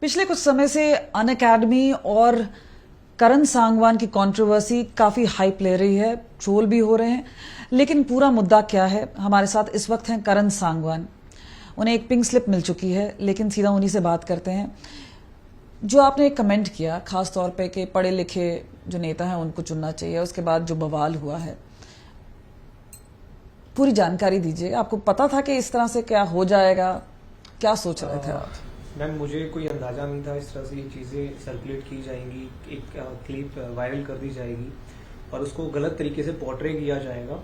पिछले कुछ समय से अनअकैडमी और करण सांगवान की कंट्रोवर्सी काफी हाइप ले रही है, ट्रोल भी हो रहे हैं। लेकिन पूरा मुद्दा क्या है? हमारे साथ इस वक्त हैं करण सांगवान। उन्हें एक पिंक स्लिप मिल चुकी है, लेकिन सीधा उन्हीं से बात करते हैं। जो आपने एक कमेंट किया खास तौर पे कि पढ़े लिखे जो नेता हैं उनको चुनना चाहिए, उसके बाद जो बवाल हुआ है, पूरी जानकारी दीजिए। आपको पता था कि इस तरह से क्या हो जाएगा? क्या सोच रहे थे आप? मैम, मुझे कोई अंदाजा नहीं था इस तरह से ये चीज़ें सर्कुलेट की जाएंगी, एक क्लिप वायरल कर दी जाएगी और उसको गलत तरीके से पोर्ट्रे किया जाएगा।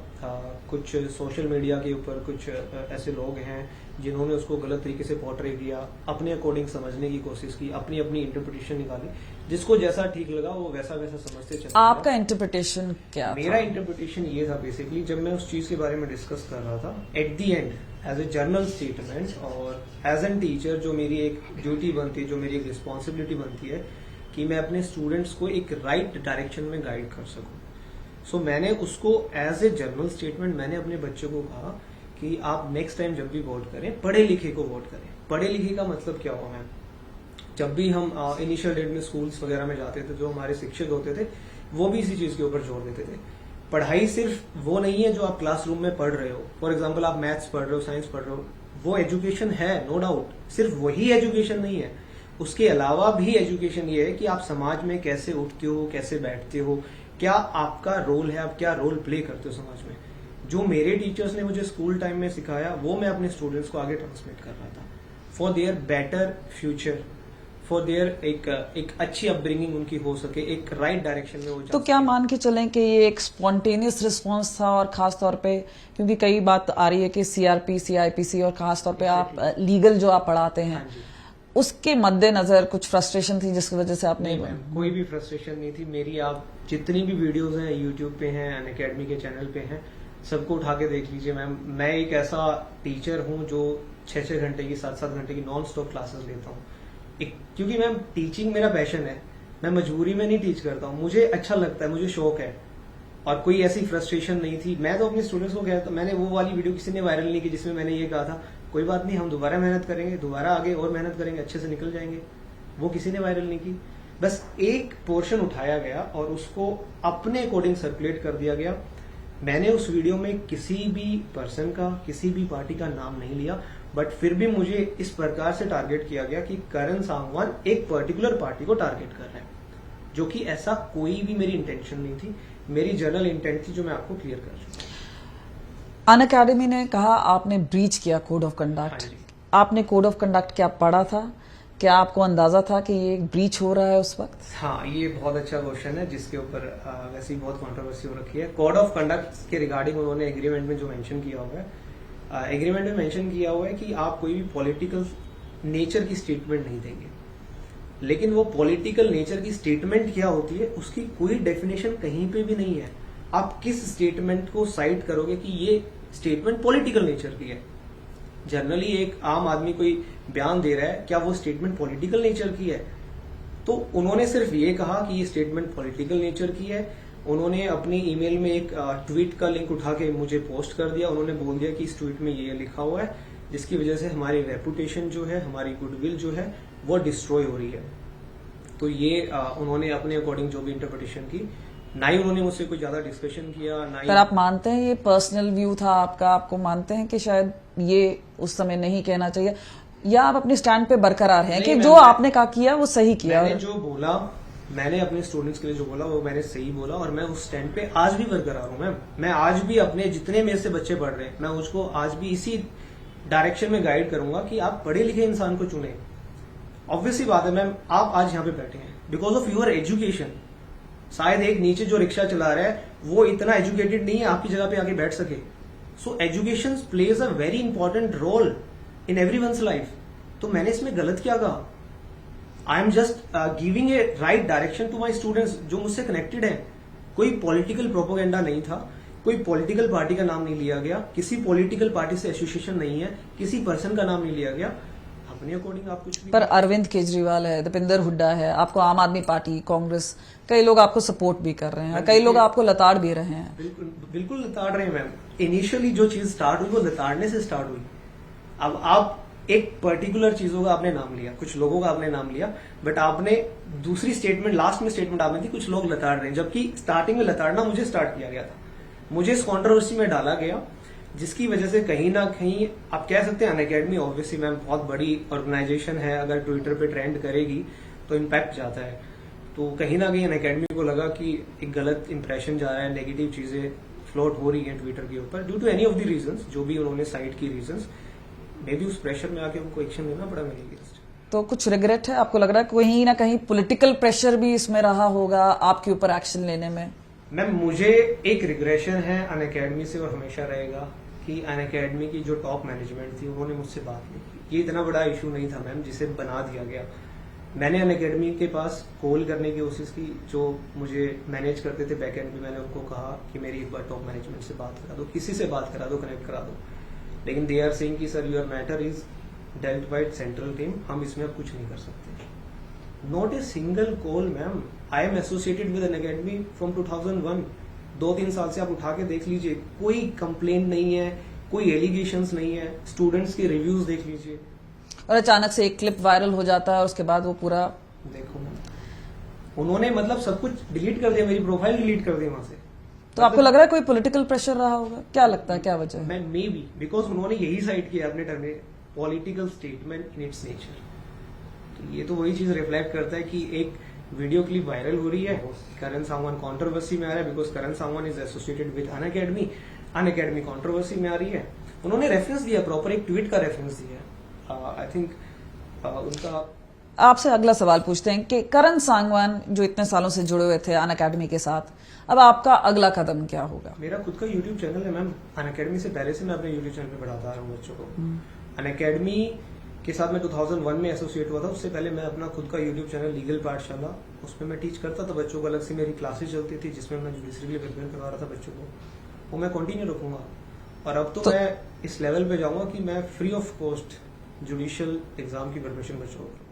कुछ सोशल मीडिया के ऊपर कुछ ऐसे लोग हैं जिन्होंने उसको गलत तरीके से पोर्ट्रे किया, अपने अकॉर्डिंग समझने की कोशिश की, अपनी अपनी इंटरप्रिटेशन निकाली, जिसको जैसा ठीक लगा वो वैसा वैसा समझते चले। आपका इंटरप्रिटेशन क्या मेरा इंटरप्रिटेशन ये था, बेसिकली जब मैं उस चीज के बारे में डिस्कस कर रहा था, at the end as a general statement और एज एन टीचर जो मेरी एक ड्यूटी बनती है, जो मेरी एक रिस्पॉन्सिबिलिटी बनती है कि मैं अपने स्टूडेंट्स को एक राइट डायरेक्शन में गाइड कर सकूं। सो मैंने उसको एज ए जर्नल स्टेटमेंट मैंने अपने बच्चों को कहा कि आप नेक्स्ट टाइम जब भी वोट करें, पढ़े लिखे को वोट करें। पढ़े लिखे का मतलब क्या हुआ मैम? जब भी हम इनिशियल डेट में स्कूल्स वगैरह में जाते थे, जो हमारे शिक्षक होते थे वो भी इसी चीज के ऊपर जोर देते थे। पढ़ाई सिर्फ वो नहीं है जो आप क्लासरूम में पढ़ रहे हो। फॉर एग्जाम्पल आप मैथ्स पढ़ रहे हो, साइंस पढ़ रहे हो, वो एजुकेशन है, नो डाउट। सिर्फ वही एजुकेशन नहीं है, उसके अलावा भी एजुकेशन ये है कि आप समाज में कैसे उठते हो, कैसे बैठते हो, क्या आपका रोल है, आप क्या रोल प्ले करते हो समाज में। जो मेरे टीचर्स ने मुझे स्कूल टाइम में सिखाया वो मैं अपने स्टूडेंट्स को आगे ट्रांसमिट कर रहा था, for their better future, for their एक अच्छी अपब्रिंगिंग उनकी हो सके, एक राइट डायरेक्शन में वो तो क्या मान के चलें कि ये एक स्पॉन्टेनियस रिस्पांस था? और खास तौर पे क्योंकि कई बात आ रही है कि सीआरपी, सीआईपीसी और खास तौर पे आप लीगल जो आप पढ़ाते हैं, उसके मद्देनजर कुछ फ्रस्ट्रेशन थी जिसकी वजह से आपने? कोई भी फ्रस्ट्रेशन नहीं थी मेरी। आप जितनी भी वीडियोस हैं यूट्यूब पे हैं, अनअकैडमी के चैनल पे हैं, सबको उठा के देख लीजिए मैम। मैं एक ऐसा टीचर हूं जो 6-6 घंटे की, 7-7 घंटे की नॉन स्टॉप क्लासेस लेता हूं। क्योंकि मैम टीचिंग मेरा पैशन है, मैं मजबूरी में नहीं टीच करता हूँ, मुझे अच्छा लगता है, मुझे शौक है। और कोई ऐसी फ्रस्ट्रेशन नहीं थी। मैं तो अपने स्टूडेंट्स को कहता, मैंने वो वाली वीडियो किसी ने वायरल नहीं की जिसमें मैंने ये कहा था कोई बात नहीं, हम दोबारा मेहनत करेंगे, दोबारा आगे और मेहनत करेंगे, अच्छे से निकल जाएंगे। वो किसी ने वायरल नहीं की। बस एक पोर्शन उठाया गया और उसको अपने अकॉर्डिंग सर्कुलेट कर दिया गया। मैंने उस वीडियो में किसी भी पर्सन का, किसी भी पार्टी का नाम नहीं लिया, बट फिर भी मुझे इस प्रकार से टारगेट किया गया कि करण सांगवान एक पर्टिकुलर पार्टी को टारगेट कर रहे हैं, जो कि ऐसा कोई भी मेरी इंटेंशन नहीं थी। मेरी जनरल इंटेंट थी जो मैं आपको क्लियर कर चुका हूं। अनअकैडमी ने कहा आपने ब्रीच किया कोड ऑफ कंडक्ट। आपने कोड ऑफ कंडक्ट क्या पढ़ा था? क्या आपको अंदाजा था कि ये ब्रीच हो रहा है उस वक्त? हाँ, ये बहुत अच्छा क्वेश्चन है जिसके ऊपर वैसे ही बहुत कंट्रोवर्सी हो रखी है। कोड ऑफ कंडक्ट के रिगार्डिंग उन्होंने एग्रीमेंट में जो मेंशन किया हुआ है, एग्रीमेंट में मेंशन किया हुआ है कि आप कोई भी पॉलिटिकल नेचर की स्टेटमेंट नहीं देंगे। लेकिन वो पॉलिटिकल नेचर की स्टेटमेंट क्या होती है उसकी कोई डेफिनेशन कहीं पे भी नहीं है। आप किस स्टेटमेंट को साइट करोगे कि ये स्टेटमेंट पॉलिटिकल नेचर की है? जनरली एक आम आदमी कोई बयान दे रहा है, क्या वो स्टेटमेंट पॉलिटिकल नेचर की है? तो उन्होंने सिर्फ ये कहा कि ये स्टेटमेंट पॉलिटिकल नेचर की है। उन्होंने अपनी ईमेल में एक ट्वीट का लिंक उठा के मुझे पोस्ट कर दिया। उन्होंने बोल दिया कि इस ट्वीट में ये लिखा हुआ है, जिसकी वजह से हमारी रेपुटेशन जो है, हमारी गुडविल जो है वो डिस्ट्रॉय हो रही है। तो ये उन्होंने अपने अकॉर्डिंग जो भी इंटरप्रिटेशन की, ना ही उन्होंने मुझसे कोई ज्यादा डिस्कशन किया, ना ही। पर आप मानते हैं ये पर्सनल व्यू था आपका? आपको मानते हैं कि शायद ये उस समय नहीं कहना चाहिए, या आप अपने स्टैंड पे बरकरार हैं कि जो आपने कहा किया वो सही किया? मैंने जो बोला, मैंने अपने स्टूडेंट्स के लिए जो बोला वो मैंने सही बोला और मैं उस स्टैंड पे आज भी बरकरार हूं मैम। मैं आज भी अपने जितने मेरे से बच्चे पढ़ रहे हैं, मैं उसको आज भी इसी डायरेक्शन में गाइड करूंगा कि आप पढ़े लिखे इंसान को चुने। ऑब्वियसली बात है मैम, आप आज यहाँ पे बैठे हैं बिकॉज ऑफ योर एजुकेशन। शायद एक नीचे जो रिक्शा चला रहा है वो इतना एजुकेटेड नहीं है आपकी जगह पे आके बैठ सके। So education plays a very important role in everyone's life. तो मैंने इसमें गलत क्या कहा? I am just giving a right direction to my students जो मुझसे कनेक्टेड है। कोई पॉलिटिकल प्रोपोगेंडा नहीं था, कोई पॉलिटिकल पार्टी का नाम नहीं लिया गया, किसी पॉलिटिकल पार्टी से एसोसिएशन नहीं है, किसी पर्सन का नाम नहीं लिया गया। अपने अकॉर्डिंग आप कुछ भी। पर अरविंद केजरीवाल है, दीपेंद्र हुड्डा है, आपको आम आदमी पार्टी, कांग्रेस, कई लोग आपको सपोर्ट भी कर रहे हैं, कई लोग आपको लताड़ भी रहे हैं। बिल्कुल लताड़ रहे हैं मैम। इनिशियली जो चीज स्टार्ट हुई वो लताड़ने से स्टार्ट हुई। अब आप एक पर्टिकुलर चीजों का आपने नाम लिया, कुछ लोगों का आपने नाम लिया, बट आपने दूसरी स्टेटमेंट, लास्ट में स्टेटमेंट आपने थी कुछ लोग लताड़ रहे हैं, जबकि स्टार्टिंग में लताड़ना मुझे स्टार्ट किया गया था, मुझे इस कॉन्ट्रोवर्सी में डाला गया, जिसकी वजह से कहीं ना कहीं आप कह सकते हैं अनअकैडमी ऑब्वियसली मैम बहुत बड़ी ऑर्गेनाइजेशन है, अगर ट्विटर पे ट्रेंड करेगी तो इम्पैक्ट जाता है, तो कहीं ना कहीं अनअकैडमी को लगा कि एक गलत इंप्रेशन जा रहा है, नेगेटिव चीजें फ्लोट हो रही है ट्विटर के ऊपर due to any of the reasons, जो भी उन्होंने साइट की रीजंस, मे बी उस प्रेशर में आके उनको एक्शन लेना पड़ा मेरे अगेंस्ट। तो कुछ रिग्रेट है आपको, लग रहा है कहीं ना कहीं पॉलिटिकल प्रेशर भी इसमें रहा होगा आपके ऊपर एक्शन लेने में? मैम मुझे एक रिग्रेशन है अनअकैडमी से और हमेशा रहेगा कि अनअकैडमी की जो टॉप मैनेजमेंट थी उन्होंने मुझसे बात नहीं की। ये इतना बड़ा इशू नहीं था मैम जिसे बना दिया गया। मैंने अनअकैडमी के पास कॉल करने की कोशिश की, जो मुझे मैनेज करते थे बैक एंड में, मैंने उनको कहा कि मेरी एक बार टॉप मैनेजमेंट से बात करा दो, किसी से बात करा दो, कनेक्ट करा दो, लेकिन दे आर सेइंग कि sir your matter is dealt by central team, हम इसमें अब कुछ नहीं कर सकते। Not a single call ma'am, I am associated with Unacademy from 2001, 2-3 साल से आप उठा के देख लीजिए, कोई कंप्लेन नहीं है, कोई एलिगेशंस नहीं है, स्टूडेंट्स के रिव्यूज देख लीजिए। और अचानक से एक क्लिप वायरल हो जाता है और उसके बाद वो पूरा देखो उन्होंने मतलब सब कुछ डिलीट कर दिया, मेरी प्रोफाइल डिलीट कर दी वहां से। तो आपको लग रहा है कोई पॉलिटिकल प्रेशर रहा होगा? क्या लगता है, क्या वजह है? मैं मे बी बिकॉज उन्होंने यही साइड किया अपने टर्म में, political statement in its nature. तो ये तो वही चीज रिफ्लेक्ट करता है कि एक वीडियो क्लिप वायरल हो रही है, करण सांगवान कंट्रोवर्सी में आ रहा है because Karan Sangwan is associated with Unacademy, Unacademy controversy में आ रही है। उन्होंने रेफरेंस दिया, प्रॉपर एक ट्वीट का रेफरेंस दिया। आई थिंक उनका। आपसे अगला सवाल पूछते हैं कि करण सांगवान जो इतने सालों से जुड़े हुए थे अनअकैडमी के साथ, अब आपका अगला कदम क्या होगा? मेरा खुद का यूट्यूब चैनल है मैम, अनअकैडमी से पहले से मैं अपने यूट्यूब चैनल पे पढ़ाता आ रहा हूँ बच्चों को। अनअकैडमी के साथ मैं 2001 में एसोसिएट हुआ था, उससे पहले मैं अपना खुद का यूट्यूब चैनल लीगल पाठशाला, उसमें मैं टीच करता था बच्चों को, अलग से मेरी क्लासेस चलती थी जिसमें मैं जुडिशरी प्रिपेयर करवा रहा था बच्चों को, वो मैं कंटिन्यू रखूंगा। और अब तो मैं इस लेवल पे जाऊंगा कि मैं free of cost judicial exam की प्रिपरेशन बच्चों को।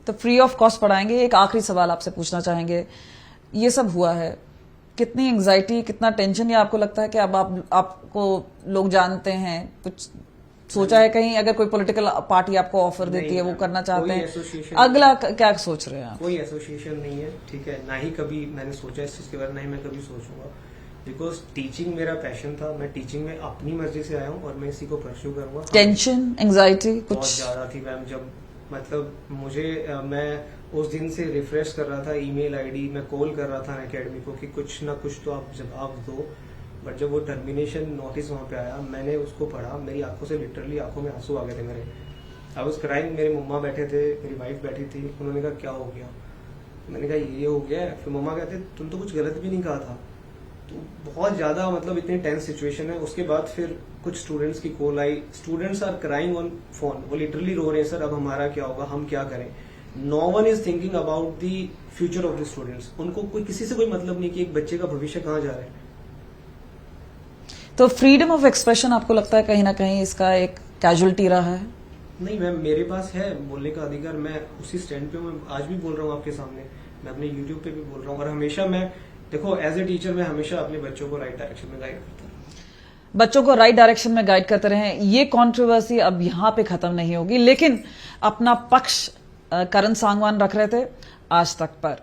तो फ्री ऑफ कॉस्ट पढ़ाएंगे। एक आखिरी सवाल आपसे पूछना चाहेंगे, ये सब हुआ है, कितनी एंग्जाइटी, कितना टेंशन, या आपको लगता है कि अब आपको लोग जानते हैं, कुछ सोचा है कहीं अगर कोई पॉलिटिकल पार्टी आपको ऑफर देती है, वो करना चाहते हैं, अगला क्या सोच रहे हैं आप? कोई एसोसिएशन नहीं है, ठीक है, ना ही कभी मैंने सोचा इस चीज के बारे में, ना ही मैं कभी सोचूंगा, बिकॉज टीचिंग मेरा पैशन था, मैं टीचिंग में अपनी मर्जी से आया हूँ और मैं इसी को परस्यू करूंगा। टेंशन, एंग्जाइटी कुछ बहुत ज्यादा थी मैम, जब मतलब मुझे मैं उस दिन से रिफ्रेश कर रहा था ईमेल आईडी, मैं कॉल कर रहा था अनअकैडमी को कि कुछ ना कुछ तो आप जवाब दो, बट जब वो टर्मिनेशन नोटिस वहां पे आया, मैंने उसको पढ़ा, मेरी आंखों से लिटरली आंखों में आंसू आ गए थे मेरे। आई वाज क्राइंग, मेरे मम्मा बैठे थे, मेरी वाइफ बैठी थी, उन्होंने कहा क्या हो गया, मैंने कहा ये हो गया है, फिर मम्मा कहते तुम तो कुछ गलत भी नहीं कहा था। तो बहुत ज्यादा मतलब इतनी टेंस सिचुएशन है। उसके बाद फिर कुछ स्टूडेंट्स की कॉल आई, students are crying on phone, वो लिटरली रो रहे हैं, सर अब हमारा क्या होगा, हम क्या करें। No one is thinking about the future of the students, उनको कोई किसी से कोई मतलब नहीं कि एक बच्चे का भविष्य कहाँ जा रहा है। तो फ्रीडम ऑफ एक्सप्रेशन आपको लगता है कहीं ना कहीं इसका एक कैजुअलिटी रहा है? नहीं मैम, मेरे पास है बोलने का अधिकार, मैं उसी स्टैंड पे, मैं आज भी बोल रहा हूँ आपके सामने, मैं अपने यूट्यूब पे भी बोल रहा हूँ, और हमेशा मैं देखो एज ए टीचर मैं हमेशा अपने बच्चों को राइट डायरेक्शन में गाइड करता हूँ। बच्चों को राइट डायरेक्शन में गाइड करते रहे। ये कंट्रोवर्सी अब यहाँ पे खत्म नहीं होगी, लेकिन अपना पक्ष करण सांगवान रख रहे थे आज तक पर।